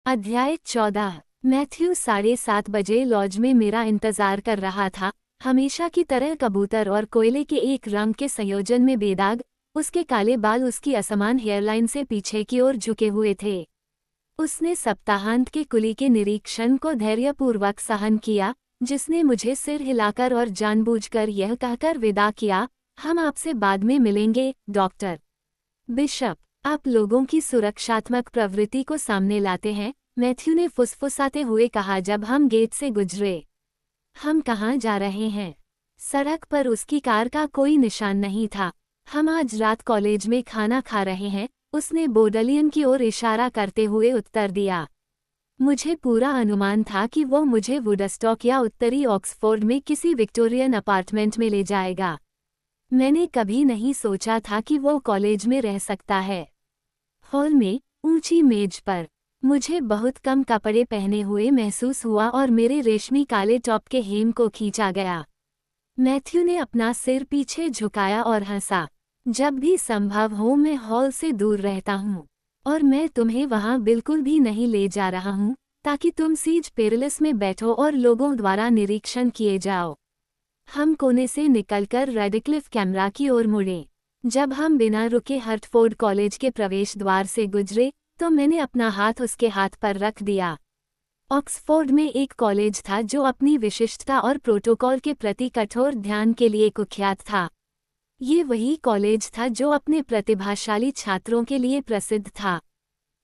अध्याय 14। मैथ्यू 7:30 बजे लॉज में मेरा इंतजार कर रहा था, हमेशा की तरह कबूतर और कोयले के एक रंग के संयोजन में बेदाग। उसके काले बाल उसकी असमान हेयरलाइन से पीछे की ओर झुके हुए थे। उसने सप्ताहांत के कुली के निरीक्षण को धैर्यपूर्वक सहन किया, जिसने मुझे सिर हिलाकर और जानबूझकर यह कहकर विदा किया, हम आपसे बाद में मिलेंगे, डॉक्टर बिशप। आप लोगों की सुरक्षात्मक प्रवृत्ति को सामने लाते हैं, मैथ्यू ने फुसफुसाते हुए कहा जब हम गेट से गुजरे। हम कहाँ जा रहे हैं? सड़क पर उसकी कार का कोई निशान नहीं था। हम आज रात कॉलेज में खाना खा रहे हैं, उसने बोडलियन की ओर इशारा करते हुए उत्तर दिया। मुझे पूरा अनुमान था कि वो मुझे वुडस्टॉक या उत्तरी ऑक्सफोर्ड में किसी विक्टोरियन अपार्टमेंट में ले जाएगा। मैंने कभी नहीं सोचा था कि वो कॉलेज में रह सकता है। हॉल में ऊंची मेज पर मुझे बहुत कम कपड़े पहने हुए महसूस हुआ और मेरे रेशमी काले टॉप के हेम को खींचा गया। मैथ्यू ने अपना सिर पीछे झुकाया और हंसा। जब भी संभव हो मैं हॉल से दूर रहता हूँ, और मैं तुम्हें वहाँ बिल्कुल भी नहीं ले जा रहा हूँ ताकि तुम सीज पेरिलस में बैठो और लोगों द्वारा निरीक्षण किए जाओ। हम कोने से निकलकर रेडिक्लिफ कैमरा की ओर मुड़े। जब हम बिना रुके हर्टफोर्ड कॉलेज के प्रवेश द्वार से गुजरे तो मैंने अपना हाथ उसके हाथ पर रख दिया। ऑक्सफोर्ड में एक कॉलेज था जो अपनी विशिष्टता और प्रोटोकॉल के प्रति कठोर ध्यान के लिए कुख्यात था। ये वही कॉलेज था जो अपने प्रतिभाशाली छात्रों के लिए प्रसिद्ध था।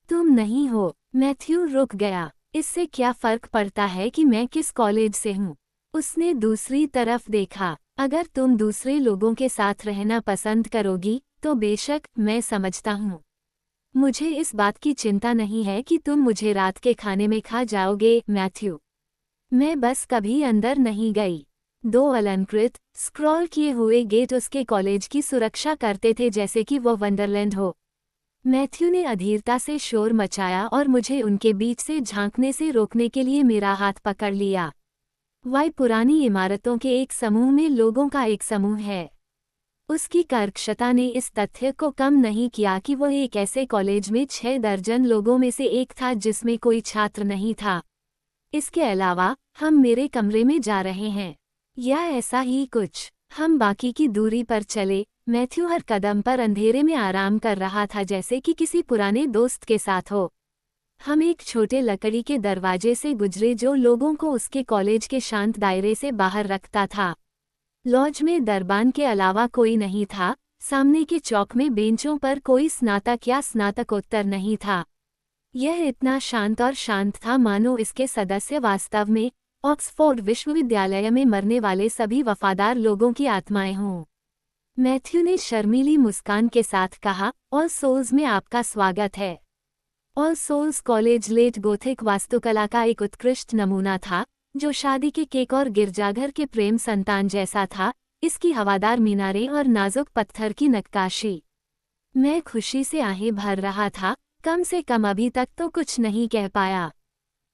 तुम नहीं हो। मैथ्यू रुक गया। इससे क्या फर्क पड़ता है कि मैं किस कॉलेज से हूँ? उसने दूसरी तरफ देखा। अगर तुम दूसरे लोगों के साथ रहना पसंद करोगी तो बेशक, मैं समझता हूँ। मुझे इस बात की चिंता नहीं है कि तुम मुझे रात के खाने में खा जाओगे, मैथ्यू। मैं बस कभी अंदर नहीं गई। 2 अलंकृत, स्क्रॉल किए हुए गेट उसके कॉलेज की सुरक्षा करते थे जैसे कि वो वंडरलैंड हो। मैथ्यू ने अधीरता से शोर मचाया और मुझे उनके बीच से झांकने से रोकने के लिए मेरा हाथ पकड़ लिया। वह पुरानी इमारतों के एक समूह में लोगों का एक समूह है। उसकी कर्कशता ने इस तथ्य को कम नहीं किया कि वह एक ऐसे कॉलेज में 6 दर्जन लोगों में से एक था जिसमें कोई छात्र नहीं था। इसके अलावा, हम मेरे कमरे में जा रहे हैं, या ऐसा ही कुछ। हम बाकी की दूरी पर चले। मैथ्यू हर कदम पर अंधेरे में आराम कर रहा था जैसे कि किसी पुराने दोस्त के साथ हो। हम एक छोटे लकड़ी के दरवाजे से गुजरे जो लोगों को उसके कॉलेज के शांत दायरे से बाहर रखता था। लॉज में दरबान के अलावा कोई नहीं था। सामने के चौक में बेंचों पर कोई स्नातक या स्नातकोत्तर नहीं था। यह इतना शांत और शांत था मानो इसके सदस्य वास्तव में ऑक्सफोर्ड विश्वविद्यालय में मरने वाले सभी वफादार लोगों की आत्माएं हों। मैथ्यू ने शर्मीली मुस्कान के साथ कहा, ऑल सोल्स में आपका स्वागत है। All souls college late gothic वास्तुकला का एक उत्कृष्ट नमूना था, जो शादी के केक और गिरजाघर के प्रेम संतान जैसा था, इसकी हवादार मीनारें और नाजुक पत्थर की नक्काशी। मैं खुशी से आहें भर रहा था। कम से कम अभी तक तो कुछ नहीं कह पाया,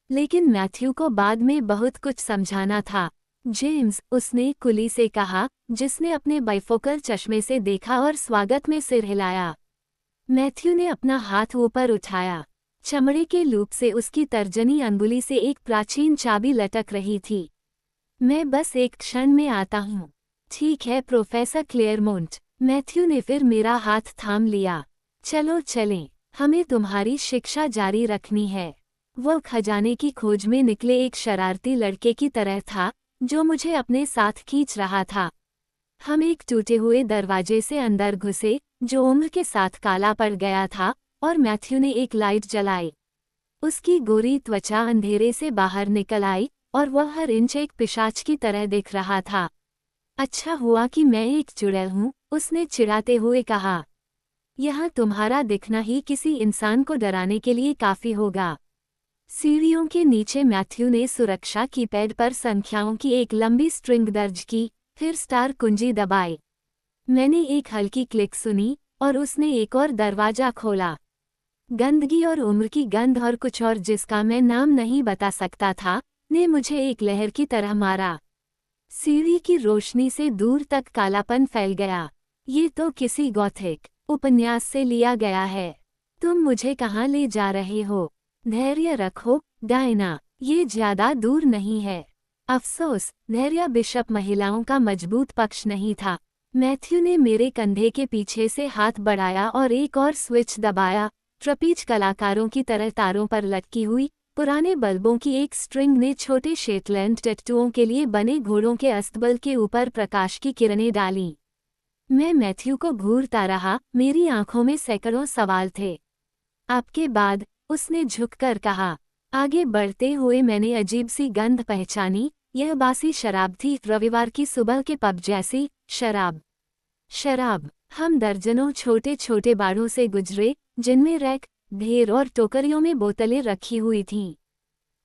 लेकिन मैथ्यू को बाद में बहुत कुछ समझाना था। जेम्स, उसने कुली से कहा, जिसने अपने बाइफोकल चश्मे से देखा और स्वागत में सिर हिलाया। मैथ्यू ने अपना हाथ ऊपर उठाया। चमड़े के लूप से उसकी तर्जनी अंगुली से एक प्राचीन चाबी लटक रही थी। मैं बस एक क्षण में आता हूँ। ठीक है प्रोफेसर क्लेयरमोंट। मैथ्यू ने फिर मेरा हाथ थाम लिया। चलो चलें, हमें तुम्हारी शिक्षा जारी रखनी है। वह खजाने की खोज में निकले एक शरारती लड़के की तरह था, जो मुझे अपने साथ खींच रहा था। हम एक टूटे हुए दरवाजे से अंदर घुसे, जो उम्र के साथ काला पड़ गया था, और मैथ्यू ने एक लाइट जलाई। उसकी गोरी त्वचा अंधेरे से बाहर निकल आई, और वह हर इंच एक पिशाच की तरह दिख रहा था। अच्छा हुआ कि मैं एक चुड़ैल हूँ, उसने चिढ़ाते हुए कहा। यहाँ तुम्हारा दिखना ही किसी इंसान को डराने के लिए काफी होगा। सीढ़ियों के नीचे मैथ्यू ने सुरक्षा कीपैड पर संख्याओं की एक लंबी स्ट्रिंग दर्ज की, फिर स्टार कुंजी दबाई। मैंने एक हल्की क्लिक सुनी, और उसने एक और दरवाजा खोला। गंदगी और उम्र की गंध और कुछ और जिसका मैं नाम नहीं बता सकता था, ने मुझे एक लहर की तरह मारा। सीढ़ी की रोशनी से दूर तक कालापन फैल गया। ये तो किसी गॉथिक उपन्यास से लिया गया है। तुम मुझे कहाँ ले जा रहे हो? धैर्य रखो, डायना, ये ज्यादा दूर नहीं है। अफसोस, धैर्य बिशप महिलाओं का मजबूत पक्ष नहीं था। मैथ्यू ने मेरे कंधे के पीछे से हाथ बढ़ाया और एक और स्विच दबाया। ट्रपीज कलाकारों की तरह तारों पर लटकी हुई पुराने बल्बों की एक स्ट्रिंग ने छोटे शेटलैंड टैटूओं के लिए बने घोड़ों के अस्तबल के ऊपर प्रकाश की किरणें डालीं। मैं मैथ्यू को घूरता रहा, मेरी आंखों में सैकड़ों सवाल थे। आपके बाद, उसने झुककर कहा। आगे बढ़ते हुए मैंने अजीब सी गंध पहचानी। यह बासी शराब थी, रविवार की सुबह के पब जैसी शराब। हम दर्जनों छोटे छोटे बाड़ों से गुजरे, जिनमें रैक, ढेर और टोकरियों में बोतलें रखी हुई थीं।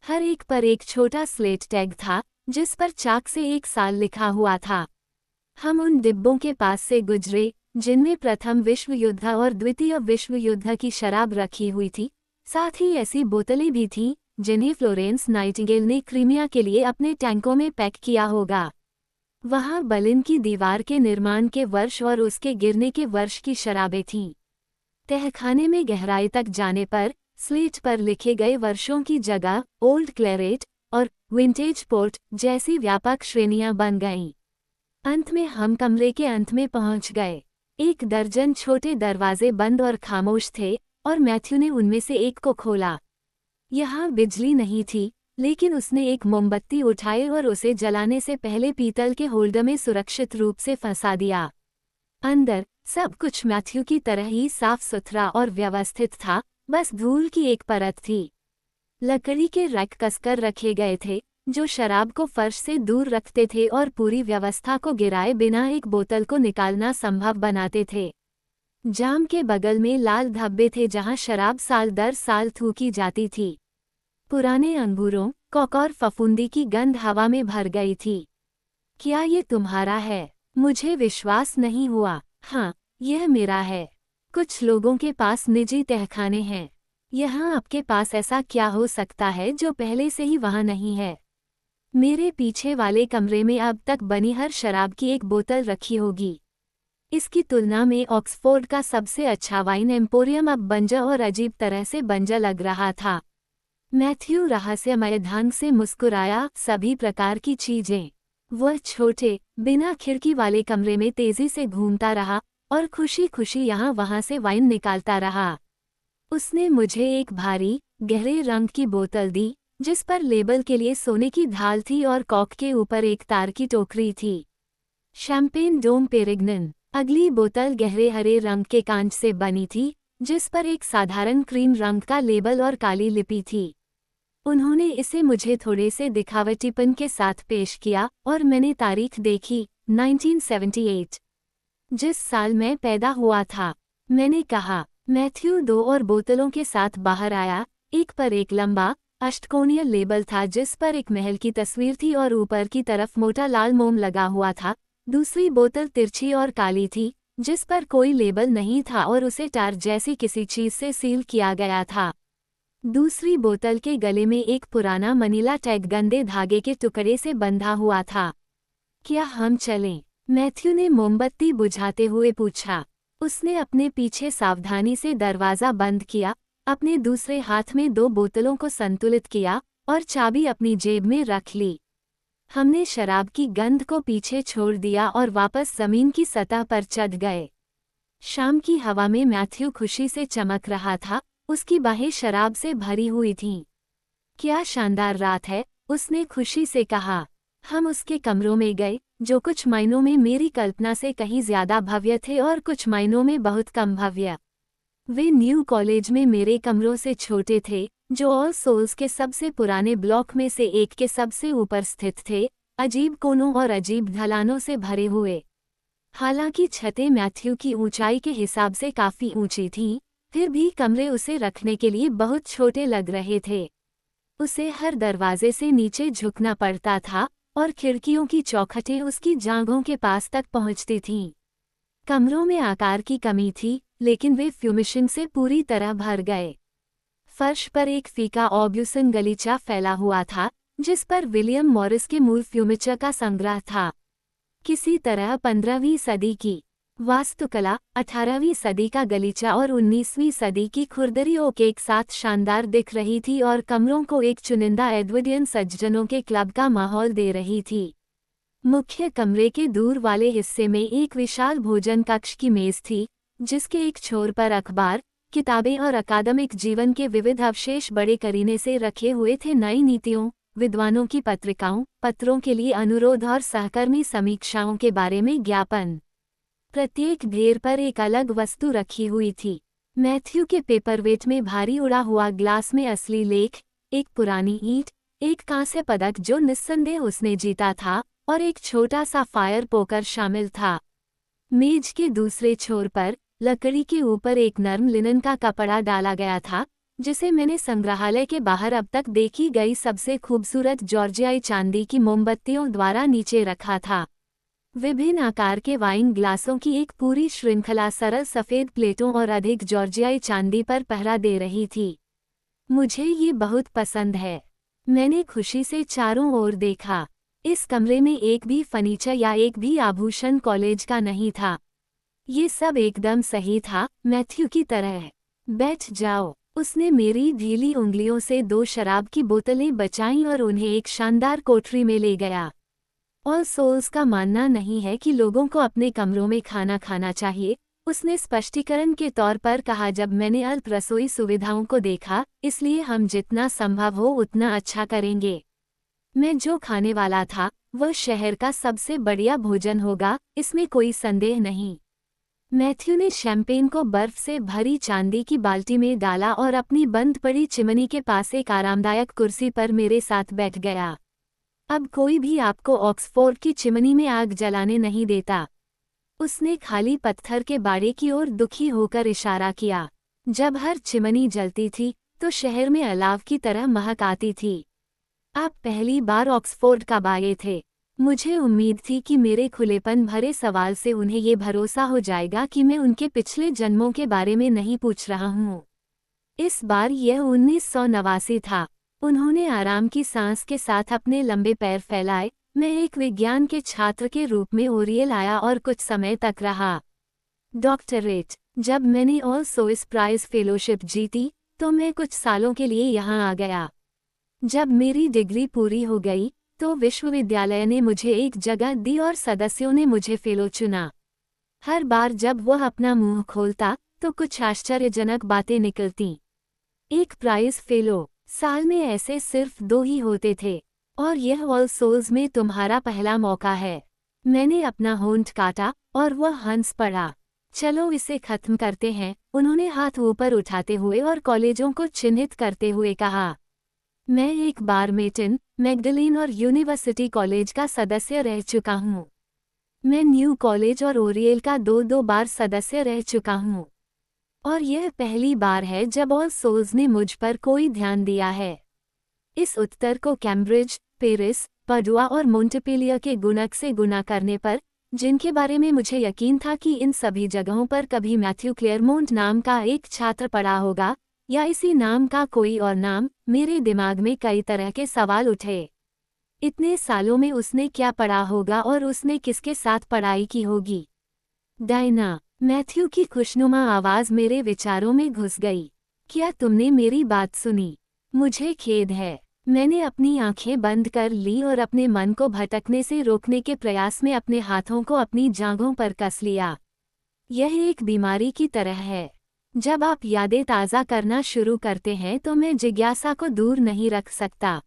हर एक पर एक छोटा स्लेट टैग था, जिस पर चाक से 1 साल लिखा हुआ था। हम उन डिब्बों के पास से गुजरे, जिनमें प्रथम विश्व युद्ध और द्वितीय विश्व युद्ध की शराब रखी हुई थी। साथ ही ऐसी बोतलें भी थीं, जिन्हें फ्लोरेंस नाइटिंगेल ने क्रीमिया के लिए अपने टैंकों में पैक किया होगा। वहाँ बर्लिन की दीवार के निर्माण के वर्ष और उसके गिरने के वर्ष की शराबें थीं। तहखाने में गहराई तक जाने पर स्लेट पर लिखे गए वर्षों की जगह ओल्ड क्लैरेट और विंटेज पोर्ट जैसी व्यापक श्रेणियां बन गईं। अंत में हम कमरे के अंत में पहुंच गए। 1 दर्जन छोटे दरवाजे बंद और खामोश थे और मैथ्यू ने उनमें से एक को खोला। यहाँ बिजली नहीं थी, लेकिन उसने एक मोमबत्ती उठाई और उसे जलाने से पहले पीतल के होल्डर में सुरक्षित रूप से फंसा दिया। अंदर सब कुछ मैथ्यू की तरह ही साफ सुथरा और व्यवस्थित था, बस धूल की एक परत थी। लकड़ी के रैक कसकर रखे गए थे, जो शराब को फर्श से दूर रखते थे और पूरी व्यवस्था को गिराए बिना एक बोतल को निकालना संभव बनाते थे। जाम के बगल में लाल धब्बे थे जहां शराब साल दर साल थूकी जाती थी। पुराने अंगूरों, कॉक और फफूंदी की गंध हवा में भर गई थी। क्या ये तुम्हारा है? मुझे विश्वास नहीं हुआ। हाँ, यह मेरा है। कुछ लोगों के पास निजी तहखाने हैं। यहाँ आपके पास ऐसा क्या हो सकता है जो पहले से ही वहाँ नहीं है? मेरे पीछे वाले कमरे में अब तक बनी हर शराब की एक बोतल रखी होगी। इसकी तुलना में ऑक्सफोर्ड का सबसे अच्छा वाइन एम्पोरियम अब बंजर और अजीब तरह से बंजर लग रहा था। मैथ्यू रहस्यमय ढंग से मुस्कुराया। सभी प्रकार की चीजें। वह छोटे, बिना खिड़की वाले कमरे में तेजी से घूमता रहा और खुशी खुशी यहाँ वहाँ से वाइन निकालता रहा। उसने मुझे एक भारी, गहरे रंग की बोतल दी, जिस पर लेबल के लिए सोने की ढाल थी और कॉक के ऊपर एक तार की टोकरी थी। शैंपेन डोम पेरिग्नन। अगली बोतल गहरे हरे रंग के कांच से बनी थी, जिस पर एक साधारण क्रीम रंग का लेबल और काली लिपि थी। उन्होंने इसे मुझे थोड़े से दिखावटीपन के साथ पेश किया और मैंने तारीख देखी, 1978। जिस साल मैं पैदा हुआ था। मैंने कहा। मैथ्यू 2 और बोतलों के साथ बाहर आया। एक पर एक लंबा, अष्टकोणीय लेबल था जिस पर एक महल की तस्वीर थी और ऊपर की तरफ मोटा लाल मोम लगा हुआ था। दूसरी बोतल तिरछी और काली थी, जिस पर कोई लेबल नहीं था और उसे टार जैसी किसी चीज से सील किया गया था। दूसरी बोतल के गले में एक पुराना मनीला टैग गंदे धागे के टुकड़े से बंधा हुआ था। क्या हम चलें? मैथ्यू ने मोमबत्ती बुझाते हुए पूछा। उसने अपने पीछे सावधानी से दरवाज़ा बंद किया, अपने दूसरे हाथ में 2 बोतलों को संतुलित किया और चाबी अपनी जेब में रख ली। हमने शराब की गंध को पीछे छोड़ दिया और वापस जमीन की सतह पर चढ़ गए। शाम की हवा में मैथ्यू खुशी से चमक रहा था, उसकी बाहें शराब से भरी हुई थीं। क्या शानदार रात है, उसने खुशी से कहा। हम उसके कमरों में गए, जो कुछ मायनों में मेरी कल्पना से कहीं ज्यादा भव्य थे और कुछ मायनों में बहुत कम भव्य। वे न्यू कॉलेज में मेरे कमरों से छोटे थे, जो ऑल सोल्स के सबसे पुराने ब्लॉक में से एक के सबसे ऊपर स्थित थे, अजीब कोनों और अजीब ढलानों से भरे हुए। हालांकि छतें मैथ्यू की ऊंचाई के हिसाब से काफी ऊंची थीं, फिर भी कमरे उसे रखने के लिए बहुत छोटे लग रहे थे। उसे हर दरवाजे से नीचे झुकना पड़ता था और खिड़कियों की चौखटें उसकी जांघों के पास तक पहुंचती थीं। कमरों में आकार की कमी थी, लेकिन वे फ्यूमिशिंग से पूरी तरह भर गए। फर्श पर एक फीका ऑब्यूसन गलीचा फैला हुआ था, जिस पर विलियम मॉरिस के मूल फ्यूमिचर का संग्रह था। किसी तरह 15वीं सदी की वास्तुकला, 18वीं सदी का गलीचा और 19वीं सदी की खुरदरी ओक एक साथ शानदार दिख रही थी और कमरों को एक चुनिंदा एडवर्डियन सज्जनों के क्लब का माहौल दे रही थी। मुख्य कमरे के दूर वाले हिस्से में एक विशाल भोजन कक्ष की मेज थी, जिसके एक छोर पर अखबार, किताबें और अकादमिक जीवन के विविध अवशेष बड़े करीने से रखे हुए थे। नई नीतियों, विद्वानों की पत्रिकाओं, पत्रों के लिए अनुरोध और सहकर्मी समीक्षाओं के बारे में ज्ञापन। प्रत्येक ढेर पर एक अलग वस्तु रखी हुई थी। मैथ्यू के पेपरवेट में भारी उड़ा हुआ ग्लास में असली लेख, एक पुरानी ईंट, एक कांस्य पदक जो निस्संदेह उसने जीता था, और एक छोटा सा फायर पोकर शामिल था। मेज के दूसरे छोर पर लकड़ी के ऊपर एक नर्म लिनन का कपड़ा डाला गया था, जिसे मैंने संग्रहालय के बाहर अब तक देखी गई सबसे खूबसूरत जॉर्जियाई चांदी की मोमबत्तियों द्वारा नीचे रखा था। विभिन्न आकार के वाइन ग्लासों की एक पूरी श्रृंखला सरल सफ़ेद प्लेटों और अधिक जॉर्जियाई चांदी पर पहरा दे रही थी। मुझे ये बहुत पसंद है। मैंने खुशी से चारों ओर देखा। इस कमरे में एक भी फर्नीचर या एक भी आभूषण कॉलेज का नहीं था। ये सब एकदम सही था, मैथ्यू की तरह। बैठ जाओ। उसने मेरी ढीली उंगलियों से 2 शराब की बोतलें बचाईं और उन्हें एक शानदार कोठरी में ले गया। ऑल सोल्स का मानना नहीं है कि लोगों को अपने कमरों में खाना खाना चाहिए, उसने स्पष्टीकरण के तौर पर कहा जब मैंने अल्प रसोई सुविधाओं को देखा, इसलिए हम जितना संभव हो उतना अच्छा करेंगे। मैं जो खाने वाला था, वह शहर का सबसे बढ़िया भोजन होगा, इसमें कोई संदेह नहीं। मैथ्यू ने शैंपेन को बर्फ से भरी चांदी की बाल्टी में डाला और अपनी बंद पड़ी चिमनी के पास एक आरामदायक कुर्सी पर मेरे साथ बैठ गया। अब कोई भी आपको ऑक्सफोर्ड की चिमनी में आग जलाने नहीं देता। उसने खाली पत्थर के बाड़े की ओर दुखी होकर इशारा किया। जब हर चिमनी जलती थी, तो शहर में अलाव की तरह महक आती थी। आप पहली बार ऑक्सफोर्ड कब आए थे? मुझे उम्मीद थी कि मेरे खुलेपन भरे सवाल से उन्हें ये भरोसा हो जाएगा कि मैं उनके पिछले जन्मों के बारे में नहीं पूछ रहा हूँ। इस बार यह 1989 था। उन्होंने आराम की सांस के साथ अपने लंबे पैर फैलाए। मैं एक विज्ञान के छात्र के रूप में ओरियल आया और कुछ समय तक रहा। डॉक्टरेट। जब मैंने ऑल सोइस प्राइज फेलोशिप जीती, तो मैं कुछ सालों के लिए यहाँ आ गया। जब मेरी डिग्री पूरी हो गई, तो विश्वविद्यालय ने मुझे एक जगह दी और सदस्यों ने मुझे फेलो चुना। हर बार जब वह अपना मुंह खोलता, तो कुछ आश्चर्यजनक बातें निकलतीं। एक प्राइज फेलो। साल में ऐसे सिर्फ 2 ही होते थे, और यह ऑल सोल्स में तुम्हारा पहला मौका है। मैंने अपना होंठ काटा, और वह हंस पड़ा। चलो इसे खत्म करते हैं, उन्होंने हाथ ऊपर उठाते हुए और कॉलेजों को चिन्हित करते हुए कहा। मैं एक बार मेटन, मैगडलेन और यूनिवर्सिटी कॉलेज का सदस्य रह चुका हूँ। मैं न्यू कॉलेज और ओरियल का 2 बार सदस्य रह चुका हूँ। और यह पहली बार है जब ऑल सोल्स ने मुझ पर कोई ध्यान दिया है। इस उत्तर को कैम्ब्रिज, पेरिस, पडुआ और मोंटेपेलियर के गुणक से गुना करने पर, जिनके बारे में मुझे यकीन था कि इन सभी जगहों पर कभी मैथ्यू क्लेयरमोंट नाम का एक छात्र पढ़ा होगा, या इसी नाम का कोई और नाम, मेरे दिमाग में कई तरह के सवाल उठे। इतने सालों में उसने क्या पढ़ा होगा और उसने किसके साथ पढ़ाई की होगी? डायना। मैथ्यू की खुशनुमा आवाज़ मेरे विचारों में घुस गई। क्या तुमने मेरी बात सुनी? मुझे खेद है। मैंने अपनी आंखें बंद कर ली और अपने मन को भटकने से रोकने के प्रयास में अपने हाथों को अपनी जांघों पर कस लिया। यह एक बीमारी की तरह है। जब आप यादें ताज़ा करना शुरू करते हैं तो मैं जिज्ञासा को दूर नहीं रख सकता।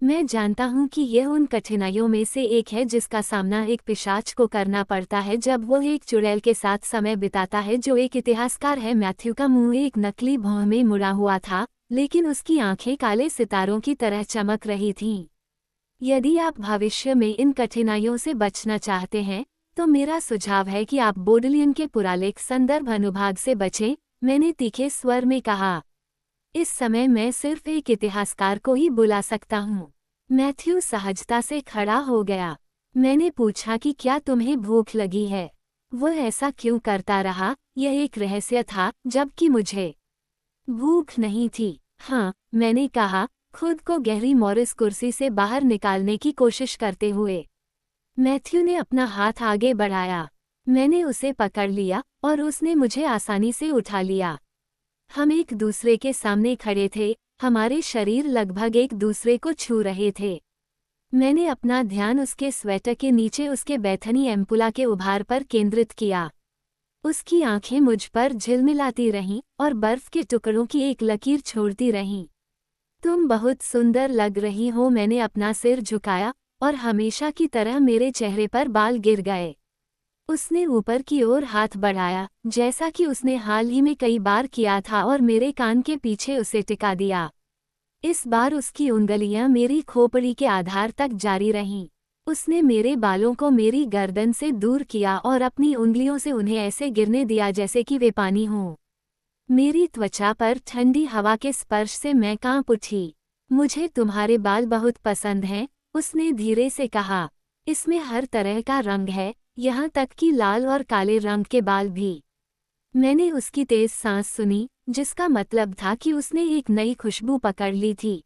मैं जानता हूं कि यह उन कठिनाइयों में से एक है जिसका सामना एक पिशाच को करना पड़ता है जब वह एक चुड़ैल के साथ समय बिताता है जो एक इतिहासकार है। मैथ्यू का मुंह एक नकली भौं में मुड़ा हुआ था, लेकिन उसकी आंखें काले सितारों की तरह चमक रही थीं। यदि आप भविष्य में इन कठिनाइयों से बचना चाहते हैं, तो मेरा सुझाव है कि आप बोडलियन के पुरालेख संदर्भ अनुभाग से बचें, मैंने तीखे स्वर में कहा। इस समय मैं सिर्फ एक इतिहासकार को ही बुला सकता हूँ। मैथ्यू सहजता से खड़ा हो गया। मैंने पूछा कि क्या तुम्हें भूख लगी है? वह ऐसा क्यों करता रहा? यह एक रहस्य था, जबकि मुझे भूख नहीं थी। हाँ, मैंने कहा, खुद को गहरी मॉरिस कुर्सी से बाहर निकालने की कोशिश करते हुए। मैथ्यू ने अपना हाथ आगे बढ़ाया। मैंने उसे पकड़ लिया और उसने मुझे आसानी से उठा लिया। हम एक दूसरे के सामने खड़े थे, हमारे शरीर लगभग एक दूसरे को छू रहे थे। मैंने अपना ध्यान उसके स्वेटर के नीचे उसके बैथनी एम्पुला के उभार पर केंद्रित किया। उसकी आंखें मुझ पर झिलमिलाती रहीं और बर्फ के टुकड़ों की एक लकीर छोड़ती रहीं। तुम बहुत सुंदर लग रही हो। मैंने अपना सिर झुकाया और हमेशा की तरह मेरे चेहरे पर बाल गिर गए। उसने ऊपर की ओर हाथ बढ़ाया, जैसा कि उसने हाल ही में कई बार किया था, और मेरे कान के पीछे उसे टिका दिया। इस बार उसकी उंगलियां मेरी खोपड़ी के आधार तक जारी रहीं। उसने मेरे बालों को मेरी गर्दन से दूर किया और अपनी उंगलियों से उन्हें ऐसे गिरने दिया जैसे कि वे पानी हों। मेरी त्वचा पर ठंडी हवा के स्पर्श से मैं कांप उठी। मुझे तुम्हारे बाल बहुत पसंद हैं, उसने धीरे से कहा। इसमें हर तरह का रंग है, यहाँ तक कि लाल और काले रंग के बाल भी। मैंने उसकी तेज सांस सुनी, जिसका मतलब था कि उसने एक नई खुशबू पकड़ ली थी।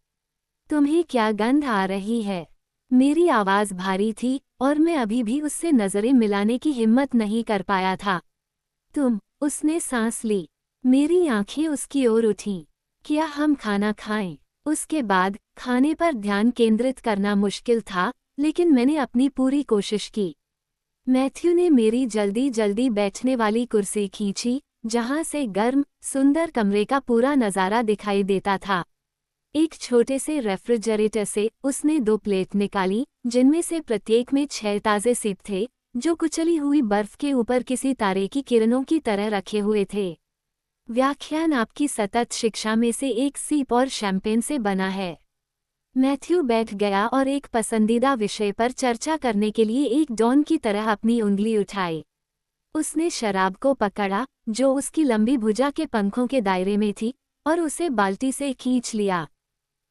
तुम्हें क्या गंध आ रही है? मेरी आवाज़ भारी थी और मैं अभी भी उससे नज़रें मिलाने की हिम्मत नहीं कर पाया था। उसने सांस ली। मेरी आंखें उसकी ओर उठीं। क्या हम खाना खाएं? उसके बाद खाने पर ध्यान केंद्रित करना मुश्किल था, लेकिन मैंने अपनी पूरी कोशिश की। मैथ्यू ने मेरी जल्दी जल्दी बैठने वाली कुर्सी खींची, जहां से गर्म, सुंदर कमरे का पूरा नज़ारा दिखाई देता था। एक छोटे से रेफ्रिजरेटर से उसने 2 प्लेट निकाली, जिनमें से प्रत्येक में 6 ताज़े सीप थे, जो कुचली हुई बर्फ के ऊपर किसी तारे की किरणों की तरह रखे हुए थे। व्याख्यान आपकी सतत शिक्षा में से एक सीप और शैंपेन से बना है। मैथ्यू बैठ गया और एक पसंदीदा विषय पर चर्चा करने के लिए एक डॉन की तरह अपनी उंगली उठाई। उसने शराब को पकड़ा, जो उसकी लंबी भुजा के पंखों के दायरे में थी, और उसे बाल्टी से खींच लिया।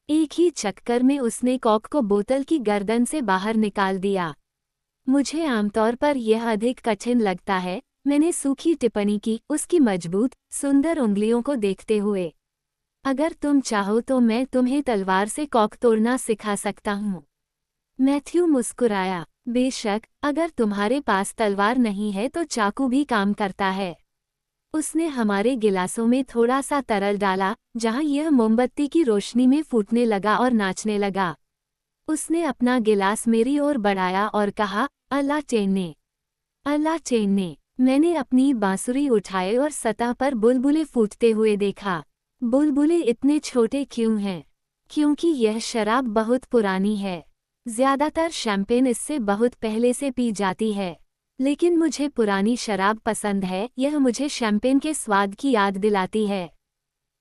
एक ही चक्कर में उसने कॉक को बोतल की गर्दन से बाहर निकाल दिया। मुझे आमतौर पर यह अधिक कठिन लगता है, मैंने सूखी टिप्पणी की, उसकी मजबूत, सुंदर उंगलियों को देखते हुए। अगर तुम चाहो तो मैं तुम्हें तलवार से कॉक तोड़ना सिखा सकता हूँ। मैथ्यू मुस्कुराया। बेशक, अगर तुम्हारे पास तलवार नहीं है तो चाकू भी काम करता है। उसने हमारे गिलासों में थोड़ा सा तरल डाला, जहाँ यह मोमबत्ती की रोशनी में फूटने लगा और नाचने लगा। उसने अपना गिलास मेरी ओर बढ़ाया और कहा, अल्लाह चेन्ने, अल्लाह चेन्ने। मैंने अपनी बांसुरी उठाई और सतह पर बुलबुले फूटते हुए देखा। बुलबुले इतने छोटे क्यों हैं? क्योंकि यह शराब बहुत पुरानी है। ज्यादातर शैंपेन इससे बहुत पहले से पी जाती है, लेकिन मुझे पुरानी शराब पसंद है। यह मुझे शैंपेन के स्वाद की याद दिलाती है।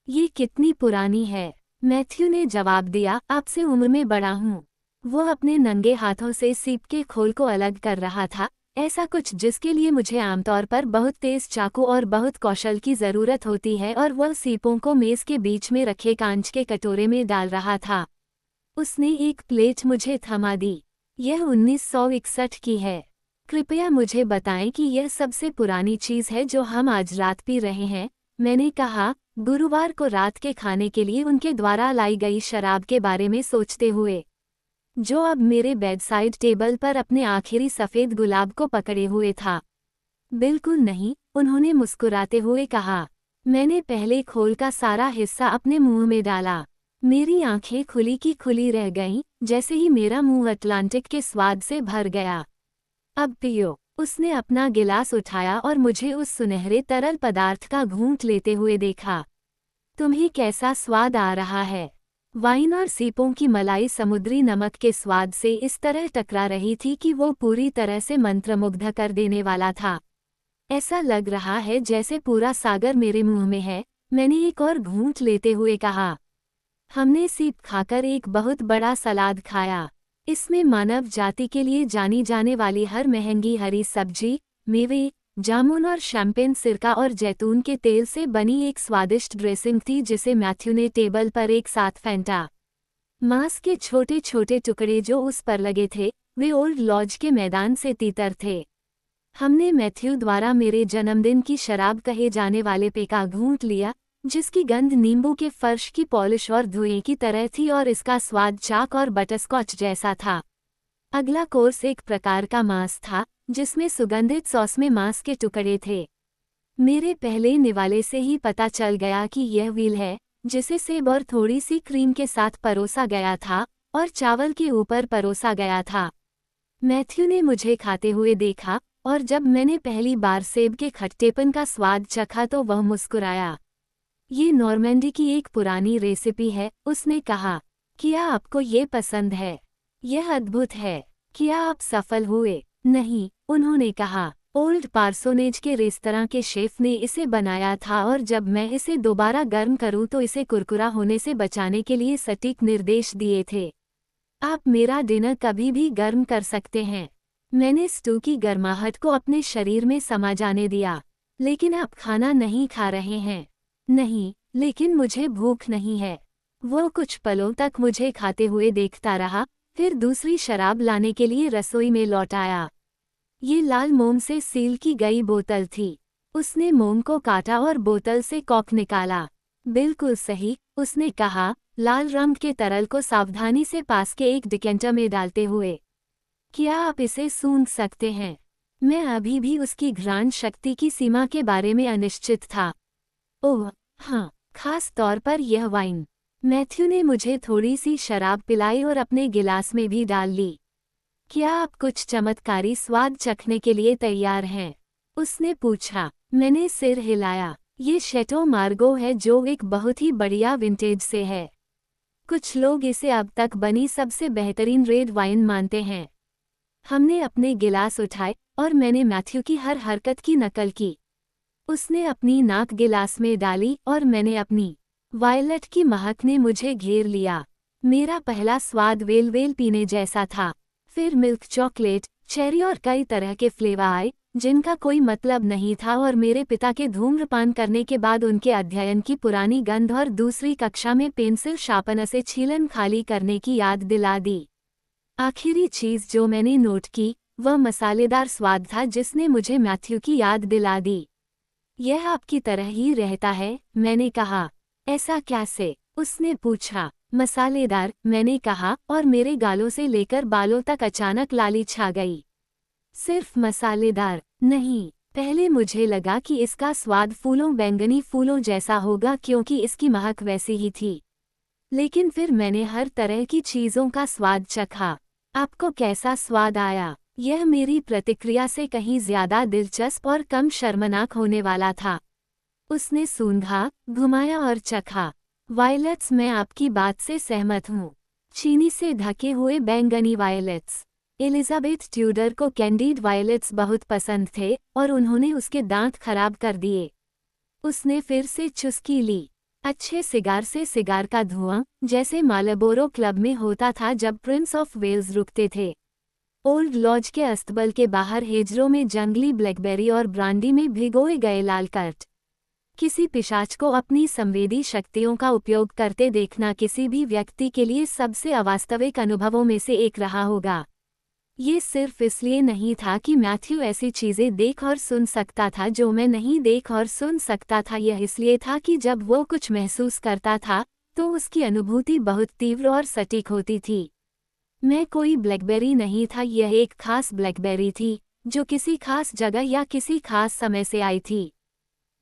ये कितनी पुरानी है? मैथ्यू ने जवाब दिया, आपसे उम्र में बड़ा हूँ। वो अपने नंगे हाथों से सीप के खोल को अलग कर रहा था, ऐसा कुछ जिसके लिए मुझे आमतौर पर बहुत तेज चाकू और बहुत कौशल की ज़रूरत होती है, और वह सीपों को मेज़ के बीच में रखे कांच के कटोरे में डाल रहा था। उसने एक प्लेट मुझे थमा दी। यह 1961 की है। कृपया मुझे बताएं कि यह सबसे पुरानी चीज़ है जो हम आज रात पी रहे हैं, मैंने कहा, गुरुवार को रात के खाने के लिए उनके द्वारा लाई गई शराब के बारे में सोचते हुए, जो अब मेरे बेडसाइड टेबल पर अपने आखिरी सफ़ेद गुलाब को पकड़े हुए था। बिल्कुल नहीं, उन्होंने मुस्कुराते हुए कहा। मैंने पहले खोल का सारा हिस्सा अपने मुंह में डाला। मेरी आंखें खुली की खुली रह गईं, जैसे ही मेरा मुंह अटलांटिक के स्वाद से भर गया। अब पियो। उसने अपना गिलास उठाया और मुझे उस सुनहरे तरल पदार्थ का घूंट लेते हुए देखा। तुम्हें कैसा स्वाद आ रहा है? वाइन और सीपों की मलाई समुद्री नमक के स्वाद से इस तरह टकरा रही थी कि वो पूरी तरह से मंत्रमुग्ध कर देने वाला था। ऐसा लग रहा है जैसे पूरा सागर मेरे मुंह में है, मैंने एक और घूंट लेते हुए कहा। हमने सीप खाकर एक बहुत बड़ा सलाद खाया। इसमें मानव जाति के लिए जानी जाने वाली हर महंगी हरी सब्जी, मेवे, जामुन और शैंपेन सिरका और जैतून के तेल से बनी एक स्वादिष्ट ड्रेसिंग थी, जिसे मैथ्यू ने टेबल पर एक साथ फेंटा। मांस के छोटे छोटे टुकड़े जो उस पर लगे थे, वे ओल्ड लॉज के मैदान से तीतर थे। हमने मैथ्यू द्वारा मेरे जन्मदिन की शराब कहे जाने वाले पे का घूंट लिया, जिसकी गंध नींबू के फर्श की पॉलिश और धुएं की तरह थी, और इसका स्वाद चाक और बटरस्कॉच जैसा था। अगला कोर्स एक प्रकार का मांस था, जिसमें सुगंधित सॉस में मांस के टुकड़े थे। मेरे पहले निवाले से ही पता चल गया कि यह व्हील है, जिसे सेब और थोड़ी सी क्रीम के साथ परोसा गया था और चावल के ऊपर परोसा गया था। मैथ्यू ने मुझे खाते हुए देखा और जब मैंने पहली बार सेब के खट्टेपन का स्वाद चखा तो वह मुस्कुराया। ये नॉर्मैंडी की एक पुरानी रेसिपी है, उसने कहा। क्या आपको ये पसंद है? यह अद्भुत है। क्या आप सफल हुए? नहीं, उन्होंने कहा। ओल्ड पार्सोनेज के रेस्तरां के शेफ ने इसे बनाया था और जब मैं इसे दोबारा गर्म करूं तो इसे कुरकुरा होने से बचाने के लिए सटीक निर्देश दिए थे। आप मेरा डिनर कभी भी गर्म कर सकते हैं। मैंने स्टू की गर्माहट को अपने शरीर में समा जाने दिया। लेकिन आप खाना नहीं खा रहे हैं। नहीं, लेकिन मुझे भूख नहीं है। वो कुछ पलों तक मुझे खाते हुए देखता रहा, फिर दूसरी शराब लाने के लिए रसोई में लौट आया। ये लाल मोम से सील की गई बोतल थी। उसने मोम को काटा और बोतल से कॉर्क निकाला। बिल्कुल सही, उसने कहा, लाल रंग के तरल को सावधानी से पास के एक डिकेंटर में डालते हुए। क्या आप इसे सूंघ सकते हैं? मैं अभी भी उसकी घ्राण शक्ति की सीमा के बारे में अनिश्चित था। ओह, हाँ, खास तौर पर यह वाइन। मैथ्यू ने मुझे थोड़ी सी शराब पिलाई और अपने गिलास में भी डाल ली। क्या आप कुछ चमत्कारी स्वाद चखने के लिए तैयार हैं? उसने पूछा। मैंने सिर हिलाया। ये शैटो मार्गो है जो एक बहुत ही बढ़िया विंटेज से है। कुछ लोग इसे अब तक बनी सबसे बेहतरीन रेड वाइन मानते हैं। हमने अपने गिलास उठाए और मैंने मैथ्यू की हर हरकत की नकल की। उसने अपनी नाक गिलास में डाली और मैंने अपनी। वायलट की महक ने मुझे घेर लिया। मेरा पहला स्वाद वेल पीने जैसा था। फिर मिल्क चॉकलेट, चेरी और कई तरह के फ्लेवर आए, जिनका कोई मतलब नहीं था और मेरे पिता के धूम्रपान करने के बाद उनके अध्ययन की पुरानी गंध और दूसरी कक्षा में पेंसिल शार्पनर से छीलन खाली करने की याद दिला दी। आखिरी चीज जो मैंने नोट की, वह मसालेदार स्वाद था जिसने मुझे मैथ्यू की याद दिला दी। यह आपकी तरह ही रहता है, मैंने कहा। ऐसा कैसे? उसने पूछा। मसालेदार, मैंने कहा और मेरे गालों से लेकर बालों तक अचानक लाली छा गई। सिर्फ मसालेदार नहीं। पहले मुझे लगा कि इसका स्वाद फूलों बैंगनी फूलों जैसा होगा क्योंकि इसकी महक वैसी ही थी। लेकिन फिर मैंने हर तरह की चीज़ों का स्वाद चखा। आपको कैसा स्वाद आया? यह मेरी प्रतिक्रिया से कहीं ज्यादा दिलचस्प और कम शर्मनाक होने वाला था। उसने सूंघा, घुमाया और चखा। वायलेट्स, मैं आपकी बात से सहमत हूँ। चीनी से ढके हुए बैंगनी वायलेट्स। एलिजाबेथ ट्यूडर को कैंडीड वायलेट्स बहुत पसंद थे और उन्होंने उसके दांत खराब कर दिए। उसने फिर से चुस्की ली। अच्छे सिगार से सिगार का धुआं, जैसे मार्लबोरो क्लब में होता था जब प्रिंस ऑफ वेल्स रुकते थे। ओल्ड लॉज के अस्तबल के बाहर हेजरों में जंगली ब्लैकबेरी और ब्रांडी में भिगोए गए लाल कर्ट। किसी पिशाच को अपनी संवेदी शक्तियों का उपयोग करते देखना किसी भी व्यक्ति के लिए सबसे अवास्तविक अनुभवों में से एक रहा होगा। ये सिर्फ इसलिए नहीं था कि मैथ्यू ऐसी चीजें देख और सुन सकता था जो मैं नहीं देख और सुन सकता था, यह इसलिए था कि जब वो कुछ महसूस करता था तो उसकी अनुभूति बहुत तीव्र और सटीक होती थी। मैं कोई ब्लैकबेरी नहीं था, यह एक खास ब्लैकबेरी थी जो किसी खास जगह या किसी खास समय से आई थी।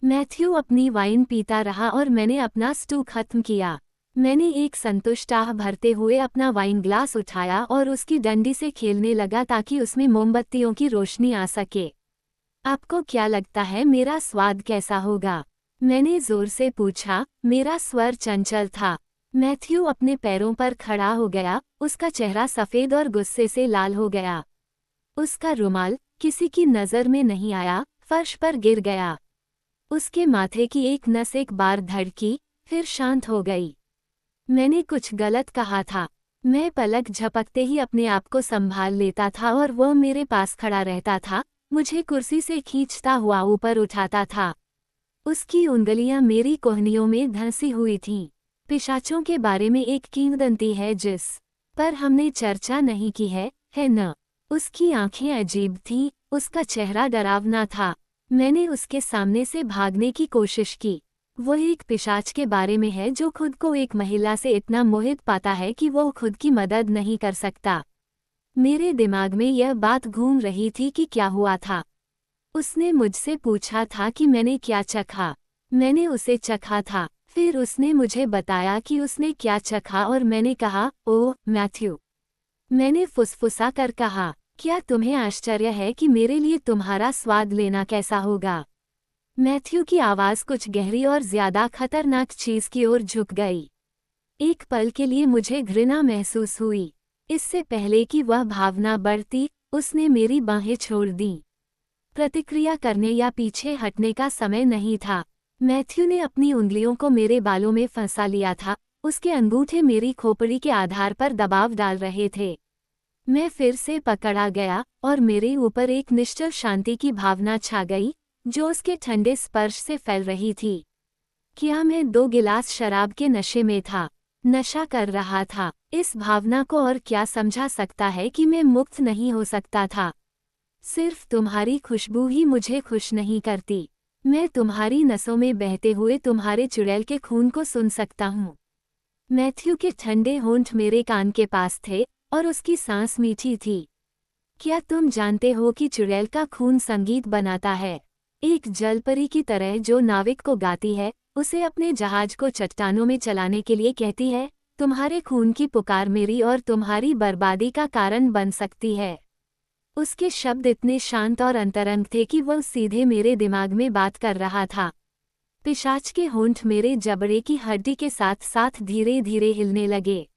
मैथ्यू अपनी वाइन पीता रहा और मैंने अपना स्टू खत्म किया। मैंने एक संतुष्ट आह भरते हुए अपना वाइन ग्लास उठाया और उसकी डंडी से खेलने लगा ताकि उसमें मोमबत्तियों की रोशनी आ सके। आपको क्या लगता है मेरा स्वाद कैसा होगा? मैंने जोर से पूछा। मेरा स्वर चंचल था। मैथ्यू अपने पैरों पर खड़ा हो गया, उसका चेहरा सफ़ेद और गुस्से से लाल हो गया। उसका रुमाल, किसी की नज़र में नहीं आया, फर्श पर गिर गया। उसके माथे की एक नस एक बार धड़की, फिर शांत हो गई। मैंने कुछ गलत कहा था। मैं पलक झपकते ही अपने आप को संभाल लेता था और वह मेरे पास खड़ा रहता था, मुझे कुर्सी से खींचता हुआ ऊपर उठाता था। उसकी उंगलियां मेरी कोहनियों में धंसी हुई थीं। पिशाचों के बारे में एक किंवदंती है जिस पर हमने चर्चा नहीं की है न? उसकी आंखें अजीब थीं, उसका चेहरा डरावना था। मैंने उसके सामने से भागने की कोशिश की। वह एक पिशाच के बारे में है जो खुद को एक महिला से इतना मोहित पाता है कि वो खुद की मदद नहीं कर सकता। मेरे दिमाग में यह बात घूम रही थी कि क्या हुआ था। उसने मुझसे पूछा था कि मैंने क्या चखा। मैंने उसे चखा था। फिर उसने मुझे बताया कि उसने क्या चखा और मैंने कहा, ओह मैथ्यू। मैंने फुसफुसा कर कहा, क्या तुम्हें आश्चर्य है कि मेरे लिए तुम्हारा स्वाद लेना कैसा होगा? मैथ्यू की आवाज़ कुछ गहरी और ज्यादा खतरनाक चीज की ओर झुक गई। एक पल के लिए मुझे घृणा महसूस हुई। इससे पहले कि वह भावना बढ़ती, उसने मेरी बाहें छोड़ दी। प्रतिक्रिया करने या पीछे हटने का समय नहीं था। मैथ्यू ने अपनी उंगलियों को मेरे बालों में फंसा लिया था। उसके अंगूठे मेरी खोपड़ी के आधार पर दबाव डाल रहे थे। मैं फिर से पकड़ा गया और मेरे ऊपर एक निश्चल शांति की भावना छा गई, जो उसके ठंडे स्पर्श से फैल रही थी। क्या मैं 2 गिलास शराब के नशे में था? नशा कर रहा था। इस भावना को और क्या समझा सकता है कि मैं मुक्त नहीं हो सकता था। सिर्फ तुम्हारी खुशबू ही मुझे खुश नहीं करती। मैं तुम्हारी नसों में बहते हुए तुम्हारे चुड़ैल के खून को सुन सकता हूँ। मैथ्यू के ठंडे होंठ मेरे कान के पास थे और उसकी सांस मीठी थी। क्या तुम जानते हो कि चुड़ैल का खून संगीत बनाता है? एक जलपरी की तरह जो नाविक को गाती है, उसे अपने जहाज को चट्टानों में चलाने के लिए कहती है, तुम्हारे खून की पुकार मेरी और तुम्हारी बर्बादी का कारण बन सकती है। उसके शब्द इतने शांत और अंतरंग थे कि वह सीधे मेरे दिमाग में बात कर रहा था। पिशाच के होंठ मेरे जबड़े की हड्डी के साथ साथ धीरे धीरे हिलने लगे।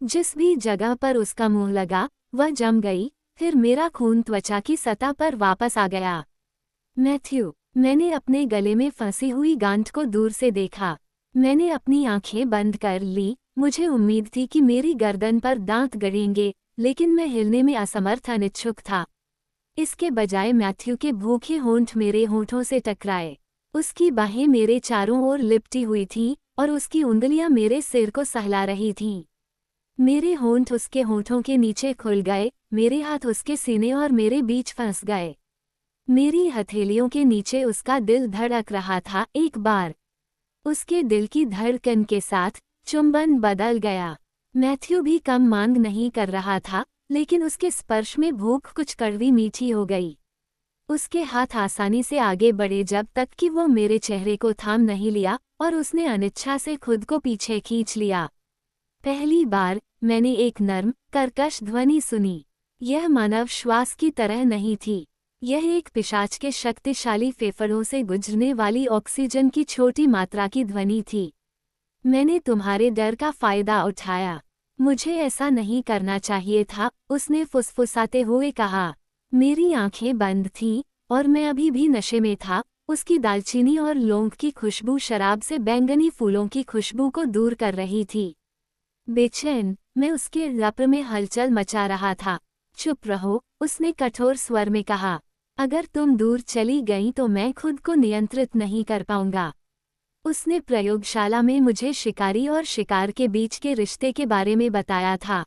जिस भी जगह पर उसका मुंह लगा, वह जम गई। फिर मेरा खून त्वचा की सतह पर वापस आ गया। मैथ्यू, मैंने अपने गले में फंसी हुई गांठ को दूर से देखा। मैंने अपनी आंखें बंद कर ली। मुझे उम्मीद थी कि मेरी गर्दन पर दांत गड़ेंगे, लेकिन मैं हिलने में असमर्थ अनिच्छुक था। इसके बजाय मैथ्यू के भूखे होंठ मेरे होंठों से टकराए। उसकी बाहें मेरे चारों ओर लिपटी हुई थीं और उसकी उंगलियां मेरे सिर को सहला रही थीं। मेरे होंठ उसके होंठों के नीचे खुल गए, मेरे हाथ उसके सीने और मेरे बीच फंस गए। मेरी हथेलियों के नीचे उसका दिल धड़क रहा था। एक बार उसके दिल की धड़कन के साथ चुंबन बदल गया। मैथ्यू भी कम मांग नहीं कर रहा था, लेकिन उसके स्पर्श में भूख कुछ कड़वी मीठी हो गई। उसके हाथ आसानी से आगे बढ़े जब तक कि वो मेरे चेहरे को थाम नहीं लिया और उसने अनिच्छा से खुद को पीछे खींच लिया। पहली बार मैंने एक नर्म, कर्कश ध्वनि सुनी। यह मानव श्वास की तरह नहीं थी। यह एक पिशाच के शक्तिशाली फेफड़ों से गुजरने वाली ऑक्सीजन की छोटी मात्रा की ध्वनि थी। मैंने तुम्हारे डर का फायदा उठाया। मुझे ऐसा नहीं करना चाहिए था, उसने फुसफुसाते हुए कहा। मेरी आंखें बंद थीं और मैं अभी भी नशे में था। उसकी दालचीनी और लौंग की खुशबू शराब से बैंगनी फूलों की खुशबू को दूर कर रही थी। बेचैन, मैं उसके रप्र में हलचल मचा रहा था। चुप रहो, उसने कठोर स्वर में कहा। अगर तुम दूर चली गईं तो मैं खुद को नियंत्रित नहीं कर पाऊंगा। उसने प्रयोगशाला में मुझे शिकारी और शिकार के बीच के रिश्ते के बारे में बताया था।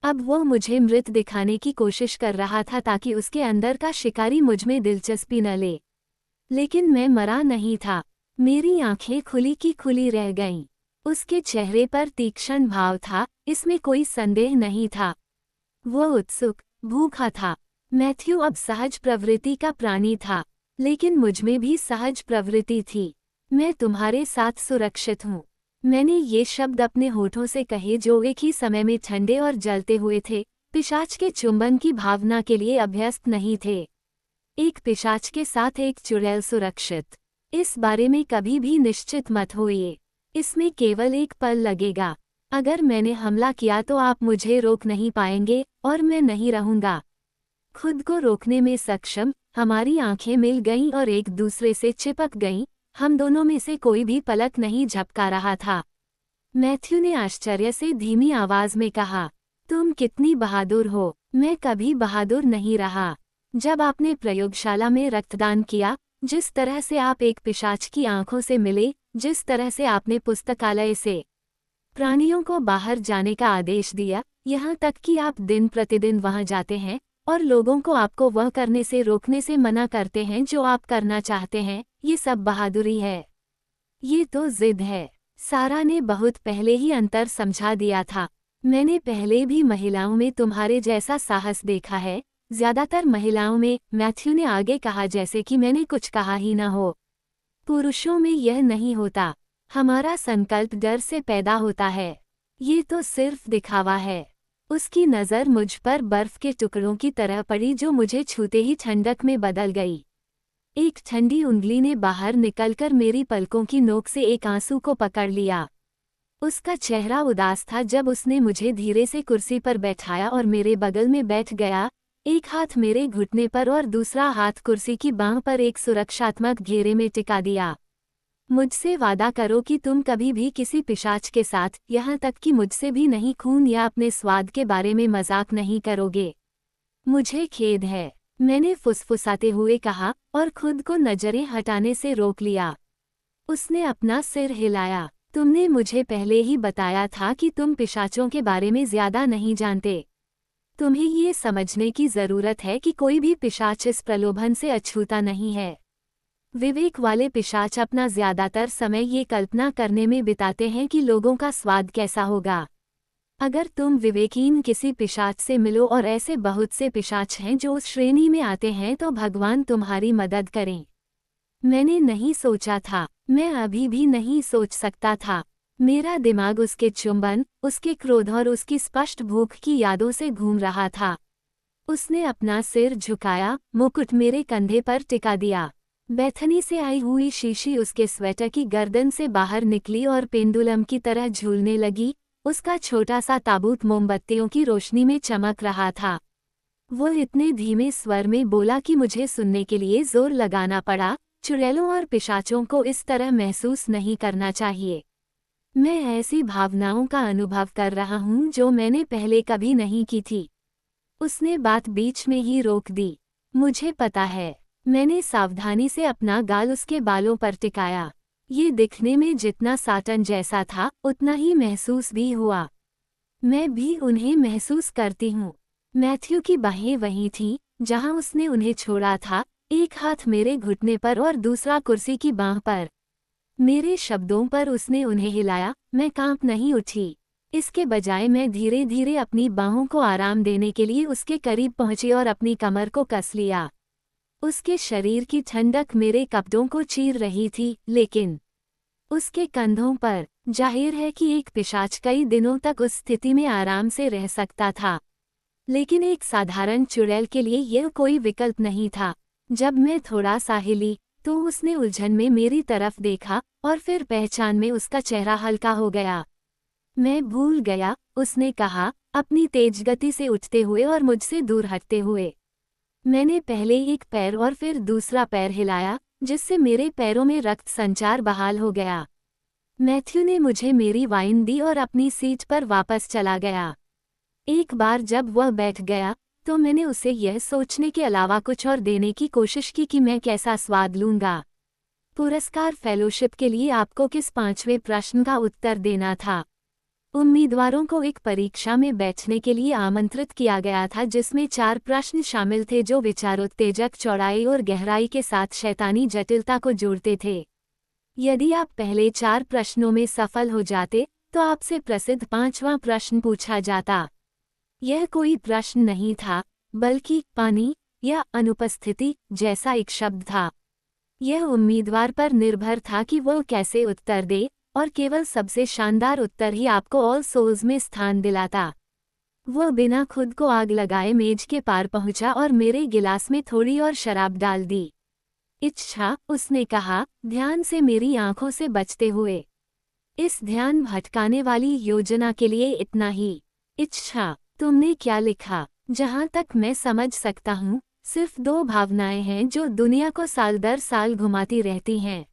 अब वो मुझे मृत दिखाने की कोशिश कर रहा था ताकि उसके अंदर का शिकारी मुझमें दिलचस्पी न ले। लेकिन मैं मरा नहीं था। मेरी आंखें खुली की खुली रह गईं। उसके चेहरे पर तीक्ष्ण भाव था, इसमें कोई संदेह नहीं था। वो उत्सुक, भूखा था। मैथ्यू अब सहज प्रवृत्ति का प्राणी था, लेकिन मुझमें भी सहज प्रवृत्ति थी। मैं तुम्हारे साथ सुरक्षित हूँ। मैंने ये शब्द अपने होठों से कहे जो एक ही समय में ठंडे और जलते हुए थे। पिशाच के चुंबन की भावना के लिए अभ्यस्त नहीं थे। एक पिशाच के साथ एक चुड़ैल सुरक्षित। इस बारे में कभी भी निश्चित मत होइए। इसमें केवल एक पल लगेगा। अगर मैंने हमला किया तो आप मुझे रोक नहीं पाएंगे और मैं नहीं रहूंगा। खुद को रोकने में सक्षम, हमारी आंखें मिल गईं और एक दूसरे से चिपक गईं। हम दोनों में से कोई भी पलक नहीं झपका रहा था। मैथ्यू ने आश्चर्य से धीमी आवाज में कहा, तुम कितनी बहादुर हो। मैं कभी बहादुर नहीं रहा। जब आपने प्रयोगशाला में रक्तदान किया, जिस तरह से आप एक पिशाच की आंखों से मिले, जिस तरह से आपने पुस्तकालय से प्राणियों को बाहर जाने का आदेश दिया, यहाँ तक कि आप दिन प्रतिदिन वहां जाते हैं और लोगों को आपको वह करने से रोकने से मना करते हैं जो आप करना चाहते हैं, ये सब बहादुरी है। ये तो जिद है। सारा ने बहुत पहले ही अंतर समझा दिया था। मैंने पहले भी महिलाओं में तुम्हारे जैसा साहस देखा है, ज्यादातर महिलाओं में, मैथ्यू ने आगे कहा, जैसे कि मैंने कुछ कहा ही न हो। पुरुषों में यह नहीं होता। हमारा संकल्प डर से पैदा होता है। ये तो सिर्फ दिखावा है। उसकी नज़र मुझ पर बर्फ के टुकड़ों की तरह पड़ी जो मुझे छूते ही ठंडक में बदल गई। एक ठंडी उंगली ने बाहर निकलकर मेरी पलकों की नोक से एक आंसू को पकड़ लिया। उसका चेहरा उदास था जब उसने मुझे धीरे से कुर्सी पर बैठाया और मेरे बगल में बैठ गया, एक हाथ मेरे घुटने पर और दूसरा हाथ कुर्सी की बांह पर एक सुरक्षात्मक घेरे में टिका दिया। मुझसे वादा करो कि तुम कभी भी किसी पिशाच के साथ, यहाँ तक कि मुझसे भी नहीं, खून या अपने स्वाद के बारे में मजाक नहीं करोगे। मुझे खेद है, मैंने फुसफुसाते हुए कहा और खुद को नजरें हटाने से रोक लिया। उसने अपना सिर हिलाया। तुमने मुझे पहले ही बताया था कि तुम पिशाचों के बारे में ज्यादा नहीं जानते। तुम्हें ये समझने की जरूरत है कि कोई भी पिशाच इस प्रलोभन से अछूता नहीं है। विवेक वाले पिशाच अपना ज्यादातर समय ये कल्पना करने में बिताते हैं कि लोगों का स्वाद कैसा होगा। अगर तुम विवेकहीन किसी पिशाच से मिलो, और ऐसे बहुत से पिशाच हैं जो उस श्रेणी में आते हैं, तो भगवान तुम्हारी मदद करें। मैंने नहीं सोचा था, मैं अभी भी नहीं सोच सकता था। मेरा दिमाग उसके चुंबन, उसके क्रोध और उसकी स्पष्ट भूख की यादों से घूम रहा था। उसने अपना सिर झुकाया, मुकुट मेरे कंधे पर टिका दिया। बैथनी से आई हुई शीशी उसके स्वेटर की गर्दन से बाहर निकली और पेंडुलम की तरह झूलने लगी। उसका छोटा सा ताबूत मोमबत्तियों की रोशनी में चमक रहा था। वो इतने धीमे स्वर में बोला कि मुझे सुनने के लिए जोर लगाना पड़ा। चुड़ैलों और पिशाचों को इस तरह महसूस नहीं करना चाहिए। मैं ऐसी भावनाओं का अनुभव कर रहा हूँ जो मैंने पहले कभी नहीं की थी। उसने बात बीच में ही रोक दी। मुझे पता है। मैंने सावधानी से अपना गाल उसके बालों पर टिकाया। ये दिखने में जितना साटन जैसा था, उतना ही महसूस भी हुआ। मैं भी उन्हें महसूस करती हूँ। मैथ्यू की बाहें वहीं थीं जहाँ उसने उन्हें छोड़ा था, एक हाथ मेरे घुटने पर और दूसरा कुर्सी की बांह पर। मेरे शब्दों पर उसने उन्हें हिलाया। मैं कांप नहीं उठी। इसके बजाय मैं धीरे धीरे अपनी बाहों को आराम देने के लिए उसके करीब पहुंची और अपनी कमर को कस लिया। उसके शरीर की ठंडक मेरे कपड़ों को चीर रही थी, लेकिन उसके कंधों पर, जाहिर है कि एक पिशाच कई दिनों तक उस स्थिति में आराम से रह सकता था, लेकिन एक साधारण चुड़ैल के लिए यह कोई विकल्प नहीं था। जब मैं थोड़ा सा हिली तो उसने उलझन में मेरी तरफ देखा और फिर पहचान में उसका चेहरा हल्का हो गया। मैं भूल गया, उसने कहा, अपनी तेज गति से उठते हुए और मुझसे दूर हटते हुए। मैंने पहले एक पैर और फिर दूसरा पैर हिलाया, जिससे मेरे पैरों में रक्त संचार बहाल हो गया। मैथ्यू ने मुझे मेरी वाइन दी और अपनी सीट पर वापस चला गया। एक बार जब वह बैठ गया तो मैंने उसे यह सोचने के अलावा कुछ और देने की कोशिश की कि मैं कैसा स्वाद लूंगा। पुरस्कार फेलोशिप के लिए आपको किस 5वें प्रश्न का उत्तर देना था। उम्मीदवारों को एक परीक्षा में बैठने के लिए आमंत्रित किया गया था जिसमें 4 प्रश्न शामिल थे जो विचारोत्तेजक चौड़ाई और गहराई के साथ शैतानी जटिलता को जोड़ते थे। यदि आप पहले 4 प्रश्नों में सफल हो जाते तो आपसे प्रसिद्ध 5वां प्रश्न पूछा जाता। यह कोई प्रश्न नहीं था, बल्कि पानी या अनुपस्थिति जैसा एक शब्द था। यह उम्मीदवार पर निर्भर था कि वह कैसे उत्तर दे, और केवल सबसे शानदार उत्तर ही आपको ऑल सोल्स में स्थान दिलाता। वह बिना खुद को आग लगाए मेज के पार पहुंचा और मेरे गिलास में थोड़ी और शराब डाल दी। इच्छा, उसने कहा, ध्यान से मेरी आंखों से बचते हुए। इस ध्यान भटकाने वाली योजना के लिए इतना ही। इच्छा, तुमने क्या लिखा? जहाँ तक मैं समझ सकता हूँ, सिर्फ 2 भावनाएं हैं जो दुनिया को साल दर साल घुमाती रहती हैं।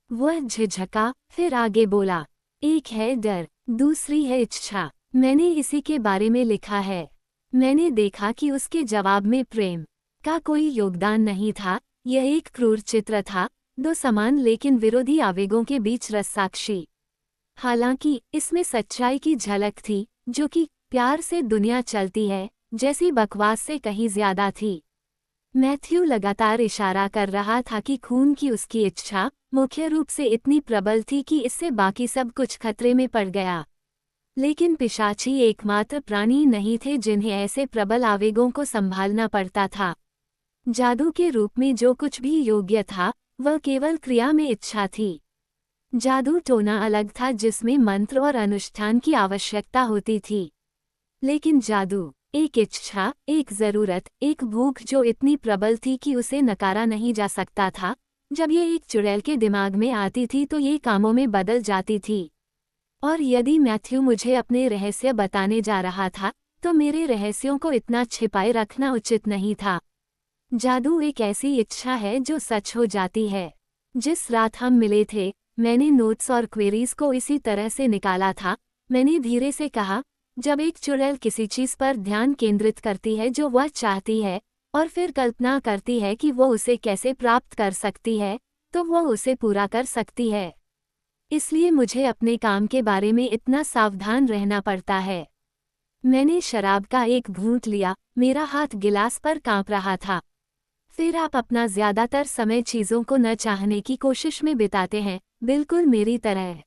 वह झिझका, फिर आगे बोला, एक है डर, दूसरी है इच्छा। मैंने इसी के बारे में लिखा है। मैंने देखा कि उसके जवाब में प्रेम का कोई योगदान नहीं था। यह एक क्रूर चित्र था, 2 समान लेकिन विरोधी आवेगों के बीच रससाक्षी। हालांकि इसमें सच्चाई की झलक थी, जो कि प्यार से दुनिया चलती है जैसी बकवास से कहीं ज्यादा थी। मैथ्यू लगातार इशारा कर रहा था कि खून की उसकी इच्छा मुख्य रूप से इतनी प्रबल थी कि इससे बाकी सब कुछ खतरे में पड़ गया। लेकिन पिशाची एकमात्र प्राणी नहीं थे जिन्हें ऐसे प्रबल आवेगों को संभालना पड़ता था। जादू के रूप में जो कुछ भी योग्य था, वह केवल क्रिया में इच्छा थी। जादू टोना अलग था जिसमें मंत्र और अनुष्ठान की आवश्यकता होती थी। लेकिन जादू एक इच्छा, एक जरूरत, एक भूख जो इतनी प्रबल थी कि उसे नकारा नहीं जा सकता था। जब ये एक चुड़ैल के दिमाग में आती थी तो ये कामों में बदल जाती थी। और यदि मैथ्यू मुझे अपने रहस्य बताने जा रहा था, तो मेरे रहस्यों को इतना छिपाए रखना उचित नहीं था। जादू एक ऐसी इच्छा है जो सच हो जाती है। जिस रात हम मिले थे, मैंने नोट्स और क्वेरीज को इसी तरह से निकाला था। मैंने धीरे से कहा, जब एक चुड़ैल किसी चीज पर ध्यान केंद्रित करती है जो वह चाहती है, और फिर कल्पना करती है कि वो उसे कैसे प्राप्त कर सकती है, तो वो उसे पूरा कर सकती है। इसलिए मुझे अपने काम के बारे में इतना सावधान रहना पड़ता है। मैंने शराब का एक घूंट लिया, मेरा हाथ गिलास पर कांप रहा था। फिर आप अपना ज्यादातर समय चीजों को न चाहने की कोशिश में बिताते हैं, बिल्कुल मेरी तरह।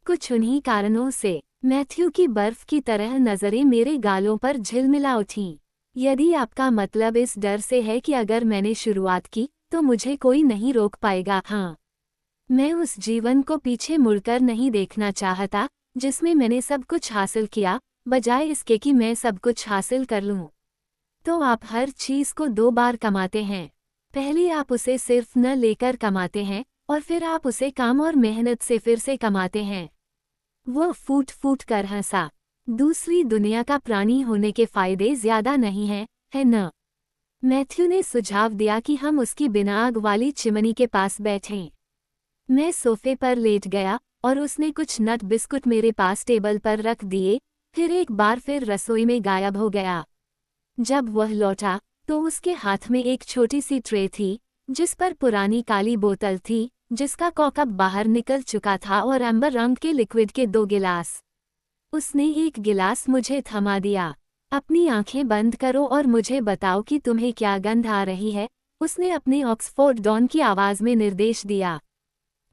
कुछ उन्हीं कारणों से मैथ्यू की बर्फ की तरह नजरें मेरे गालों पर झिलमिला उठीं। यदि आपका मतलब इस डर से है कि अगर मैंने शुरुआत की तो मुझे कोई नहीं रोक पाएगा, हाँ। मैं उस जीवन को पीछे मुड़कर नहीं देखना चाहता जिसमें मैंने सब कुछ हासिल किया, बजाय इसके कि मैं सब कुछ हासिल कर लूं। तो आप हर चीज को 2 बार कमाते हैं। पहले आप उसे सिर्फ न लेकर कमाते हैं, और फिर आप उसे काम और मेहनत से फिर से कमाते हैं। वो फूट फूट कर हंसा। दूसरी दुनिया का प्राणी होने के फायदे ज्यादा नहीं हैं, है न? मैथ्यू ने सुझाव दिया कि हम उसकी बिना आग वाली चिमनी के पास बैठें। मैं सोफे पर लेट गया और उसने कुछ नट बिस्कुट मेरे पास टेबल पर रख दिए, फिर एक बार फिर रसोई में गायब हो गया। जब वह लौटा तो उसके हाथ में एक छोटी सी ट्रे थी, जिस पर पुरानी काली बोतल थी, जिसका कॉर्क बाहर निकल चुका था, और एम्बर रंग के लिक्विड के 2 गिलास। उसने एक गिलास मुझे थमा दिया। अपनी आंखें बंद करो और मुझे बताओ कि तुम्हें क्या गंध आ रही है, उसने अपने ऑक्सफोर्ड डॉन की आवाज में निर्देश दिया।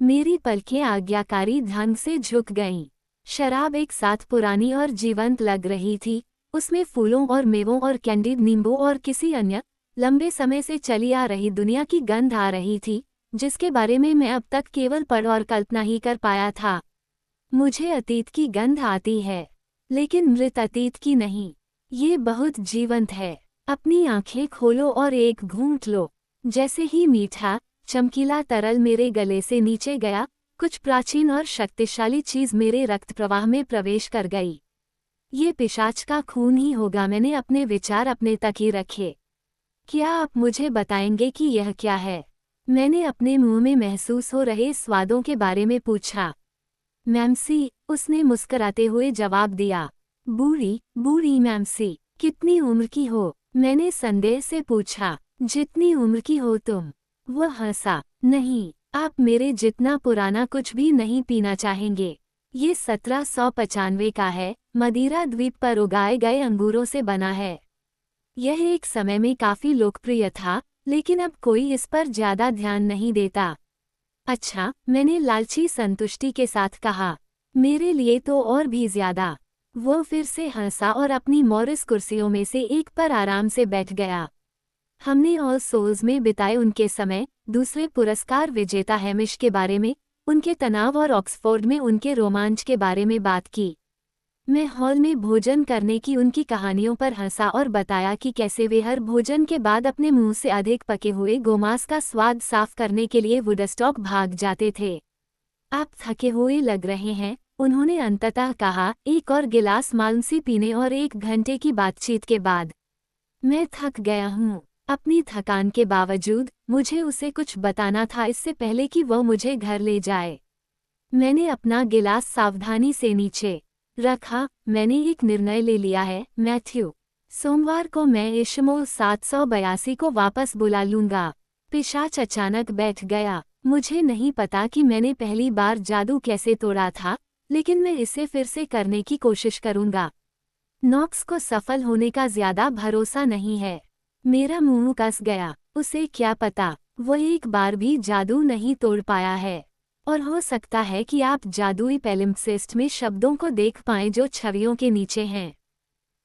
मेरी पलकें आज्ञाकारी ढंग से झुक गईं। शराब एक साथ पुरानी और जीवंत लग रही थी। उसमें फूलों और मेवों और कैंडीड नींबू और किसी अन्य लंबे समय से चली आ रही दुनिया की गंध आ रही थी, जिसके बारे में मैं अब तक केवल पढ़ और कल्पना ही कर पाया था। मुझे अतीत की गंध आती है, लेकिन मृत अतीत की नहीं। ये बहुत जीवंत है। अपनी आंखें खोलो और एक घूंट लो। जैसे ही मीठा, चमकीला तरल मेरे गले से नीचे गया, कुछ प्राचीन और शक्तिशाली चीज मेरे रक्त प्रवाह में प्रवेश कर गई। ये पिशाच का खून ही होगा। मैंने अपने विचार अपने तक ही रखे। क्या आप मुझे बताएंगे कि यह क्या है? मैंने अपने मुंह में महसूस हो रहे स्वादों के बारे में पूछा। मैमसी, उसने मुस्कुराते हुए जवाब दिया। बूढ़ी मैमसी, कितनी उम्र की हो? मैंने संदेह से पूछा। जितनी उम्र की हो तुम। वह हंसा। नहीं, आप मेरे जितना पुराना कुछ भी नहीं पीना चाहेंगे। ये 1795 का है, मदिरा द्वीप पर उगाए गए अंगूरों से बना है। यह एक समय में काफी लोकप्रिय था, लेकिन अब कोई इस पर ज्यादा ध्यान नहीं देता। अच्छा, मैंने लालची संतुष्टि के साथ कहा। मेरे लिए तो और भी ज्यादा। वो फिर से हंसा और अपनी मॉरिस कुर्सियों में से एक पर आराम से बैठ गया। हमने ऑल सोल्स में बिताए उनके समय, दूसरे पुरस्कार विजेता हैमिश के बारे में, उनके तनाव और ऑक्सफोर्ड में उनके रोमांच के बारे में बात की। मैं हॉल में भोजन करने की उनकी कहानियों पर हंसा और बताया कि कैसे वे हर भोजन के बाद अपने मुंह से अधिक पके हुए गोमांस का स्वाद साफ करने के लिए वुडस्टॉक भाग जाते थे। आप थके हुए लग रहे हैं, उन्होंने अंततः कहा, एक और गिलास मालसी पीने और 1 घंटे की बातचीत के बाद। मैं थक गया हूँ। अपनी थकान के बावजूद मुझे उसे कुछ बताना था इससे पहले कि वह मुझे घर ले जाए। मैंने अपना गिलास सावधानी से नीचे रखा। मैंने एक निर्णय ले लिया है, मैथ्यू। सोमवार को मैं इशमोल 782 को वापस बुला लूंगा। पिशाच अचानक बैठ गया। मुझे नहीं पता कि मैंने पहली बार जादू कैसे तोड़ा था, लेकिन मैं इसे फिर से करने की कोशिश करूंगा। नॉक्स को सफल होने का ज्यादा भरोसा नहीं है। मेरा मुंह कस गया। उसे क्या पता, वो एक बार भी जादू नहीं तोड़ पाया है। और हो सकता है कि आप जादुई पैलिम्पसिस्ट में शब्दों को देख पाएं जो छवियों के नीचे हैं।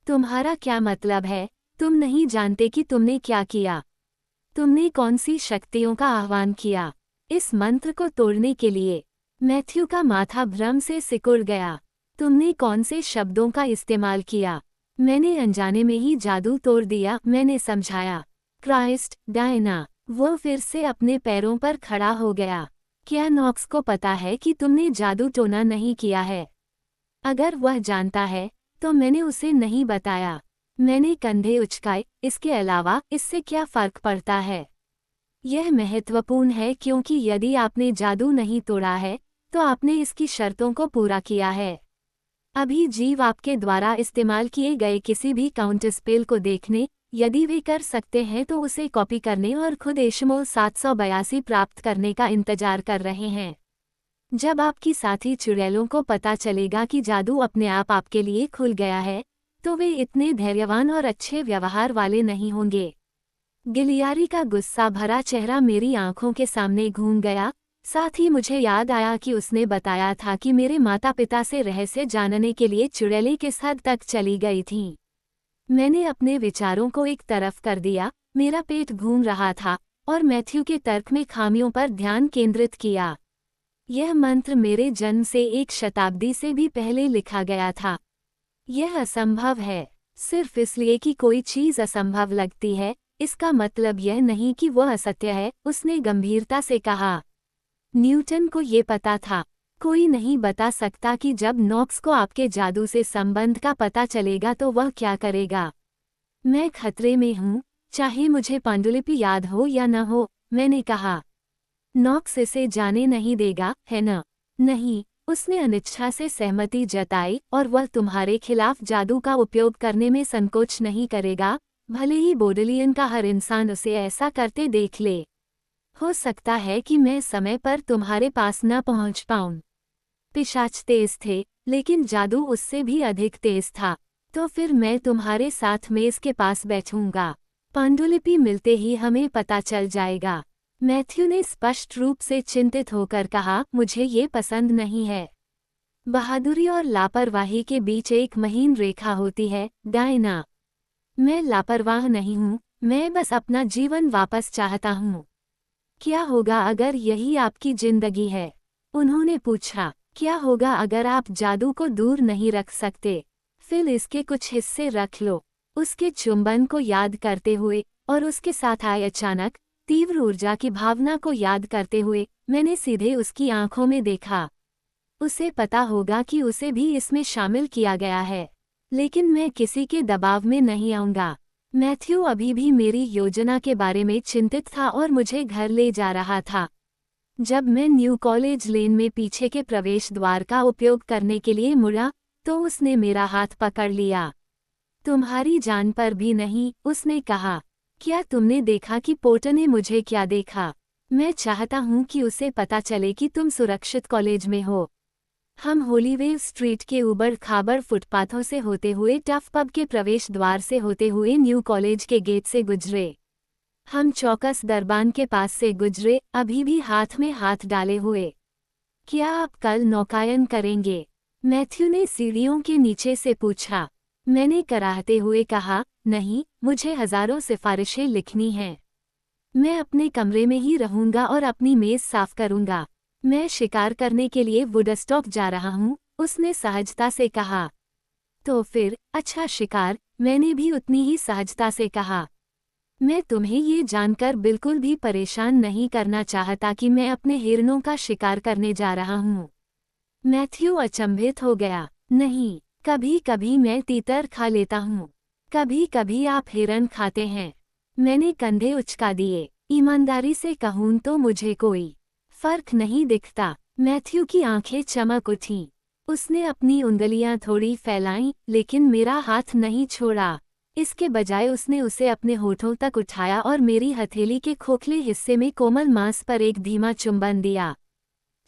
तुम्हारा क्या मतलब है? तुम नहीं जानते कि तुमने क्या किया। तुमने कौन सी शक्तियों का आह्वान किया इस मंत्र को तोड़ने के लिए? मैथ्यू का माथा भ्रम से सिकुड़ गया। तुमने कौन से शब्दों का इस्तेमाल किया? मैंने अनजाने में ही जादू तोड़ दिया, मैंने समझाया। Christ, Diana. वो फिर से अपने पैरों पर खड़ा हो गया। क्या नॉक्स को पता है कि तुमने जादू टोना नहीं किया है? अगर वह जानता है तो मैंने उसे नहीं बताया। मैंने कंधे उचकाए। इसके अलावा इससे क्या फर्क पड़ता है? यह महत्वपूर्ण है क्योंकि यदि आपने जादू नहीं तोड़ा है तो आपने इसकी शर्तों को पूरा किया है। अभी जीव आपके द्वारा इस्तेमाल किए गए किसी भी काउंटर स्पेल को देखने, यदि वे कर सकते हैं तो उसे कॉपी करने और खुद एशमोल 782 प्राप्त करने का इंतजार कर रहे हैं। जब आपकी साथी चुड़ैलों को पता चलेगा कि जादू अपने आप आपके लिए खुल गया है तो वे इतने धैर्यवान और अच्छे व्यवहार वाले नहीं होंगे। गिलियारी का गुस्सा भरा चेहरा मेरी आंखों के सामने घूम गया। साथ ही मुझे याद आया कि उसने बताया था कि मेरे माता पिता से रहस्य जानने के लिए चुड़ैलें किस हद तक चली गई थीं। मैंने अपने विचारों को एक तरफ कर दिया। मेरा पेट घूम रहा था और मैथ्यू के तर्क में खामियों पर ध्यान केंद्रित किया। यह मंत्र मेरे जन्म से 1 शताब्दी से भी पहले लिखा गया था। यह असंभव है। सिर्फ इसलिए कि कोई चीज़ असंभव लगती है इसका मतलब यह नहीं कि वह असत्य है, उसने गंभीरता से कहा। न्यूटन को ये पता था। कोई नहीं बता सकता कि जब नॉक्स को आपके जादू से संबंध का पता चलेगा तो वह क्या करेगा। मैं खतरे में हूँ, चाहे मुझे पांडुलिपि याद हो या न हो, मैंने कहा। नॉक्स इसे जाने नहीं देगा, है न? नहीं, उसने अनिच्छा से सहमति जताई और वह तुम्हारे खिलाफ जादू का उपयोग करने में संकोच नहीं करेगा, भले ही बोडलियन का हर इंसान उसे ऐसा करते देख ले। हो सकता है कि मैं समय पर तुम्हारे पास न पहुंच पाऊं। पिशाच तेज थे, लेकिन जादू उससे भी अधिक तेज था। तो फिर मैं तुम्हारे साथ मेज के पास बैठूंगा। पांडुलिपि मिलते ही हमें पता चल जाएगा। मैथ्यू ने स्पष्ट रूप से चिंतित होकर कहा, मुझे ये पसंद नहीं है। बहादुरी और लापरवाही के बीच एक महीन रेखा होती है, डायना। मैं लापरवाह नहीं हूँ, मैं बस अपना जीवन वापस चाहता हूँ। क्या होगा अगर यही आपकी जिंदगी है? उन्होंने पूछा। क्या होगा अगर आप जादू को दूर नहीं रख सकते? फिर इसके कुछ हिस्से रख लो। उसके चुंबन को याद करते हुए और उसके साथ आए अचानक तीव्र ऊर्जा की भावना को याद करते हुए मैंने सीधे उसकी आंखों में देखा। उसे पता होगा कि उसे भी इसमें शामिल किया गया है, लेकिन मैं किसी के दबाव में नहीं आऊंगा। मैथ्यू अभी भी मेरी योजना के बारे में चिंतित था और मुझे घर ले जा रहा था। जब मैं न्यू कॉलेज लेन में पीछे के प्रवेश द्वार का उपयोग करने के लिए मुड़ा तो उसने मेरा हाथ पकड़ लिया। तुम्हारी जान पर भी नहीं, उसने कहा। क्या तुमने देखा कि पोर्टर ने मुझे क्या देखा? मैं चाहता हूं कि उसे पता चले कि तुम सुरक्षित कॉलेज में हो। हम होलीवेव स्ट्रीट के उबड़ खाबड़ फुटपाथों से होते हुए टफ पब के प्रवेश द्वार से होते हुए न्यू कॉलेज के गेट से गुजरे। हम चौकस दरबान के पास से गुजरे, अभी भी हाथ में हाथ डाले हुए। क्या आप कल नौकायन करेंगे? मैथ्यू ने सीढ़ियों के नीचे से पूछा। मैंने कराहते हुए कहा, नहीं, मुझे हजारों सिफारिशें लिखनी हैं। मैं अपने कमरे में ही रहूंगा और अपनी मेज साफ करूंगा। मैं शिकार करने के लिए वुडस्टॉक जा रहा हूँ, उसने सहजता से कहा। तो फिर, अच्छा शिकार, मैंने भी उतनी ही सहजता से कहा। मैं तुम्हें ये जानकर बिल्कुल भी परेशान नहीं करना चाहता कि मैं अपने हिरणों का शिकार करने जा रहा हूँ। मैथ्यू अचंभित हो गया। नहीं, कभी कभी मैं तीतर खा लेता हूँ। कभी कभी आप हिरण खाते हैं। मैंने कंधे उचका दिए। ईमानदारी से कहूँ तो मुझे कोई फर्क नहीं दिखता। मैथ्यू की आंखें चमक उठीं। उसने अपनी उंगलियां थोड़ी फैलाईं, लेकिन मेरा हाथ नहीं छोड़ा। इसके बजाय उसने उसे अपने होठों तक उठाया और मेरी हथेली के खोखले हिस्से में कोमल मांस पर एक धीमा चुंबन दिया।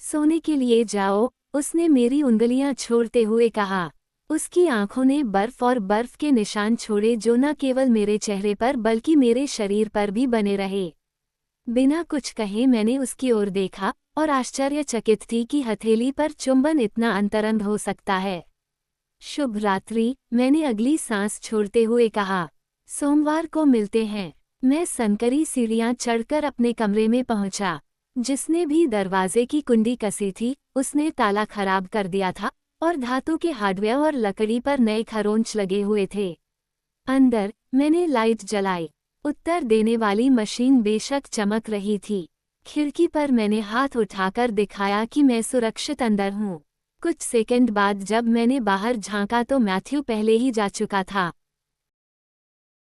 सोने के लिए जाओ, उसने मेरी उंगलियां छोड़ते हुए कहा। उसकी आंखों ने बर्फ और बर्फ के निशान छोड़े जो न केवल मेरे चेहरे पर बल्कि मेरे शरीर पर भी बने रहे। बिना कुछ कहे मैंने उसकी ओर देखा और आश्चर्यचकित थी कि हथेली पर चुंबन इतना अंतरंग हो सकता है। शुभ रात्रि, मैंने अगली सांस छोड़ते हुए कहा। सोमवार को मिलते हैं। मैं संकरी सीढ़ियां चढ़कर अपने कमरे में पहुंचा। जिसने भी दरवाजे की कुंडी कसी थी, उसने ताला खराब कर दिया था और धातु के हार्डवेयर और लकड़ी पर नए खरोंच लगे हुए थे। अंदर, मैंने लाइट जलाई। उत्तर देने वाली मशीन बेशक चमक रही थी। खिड़की पर मैंने हाथ उठाकर दिखाया कि मैं सुरक्षित अंदर हूँ। कुछ सेकंड बाद जब मैंने बाहर झांका तो मैथ्यू पहले ही जा चुका था।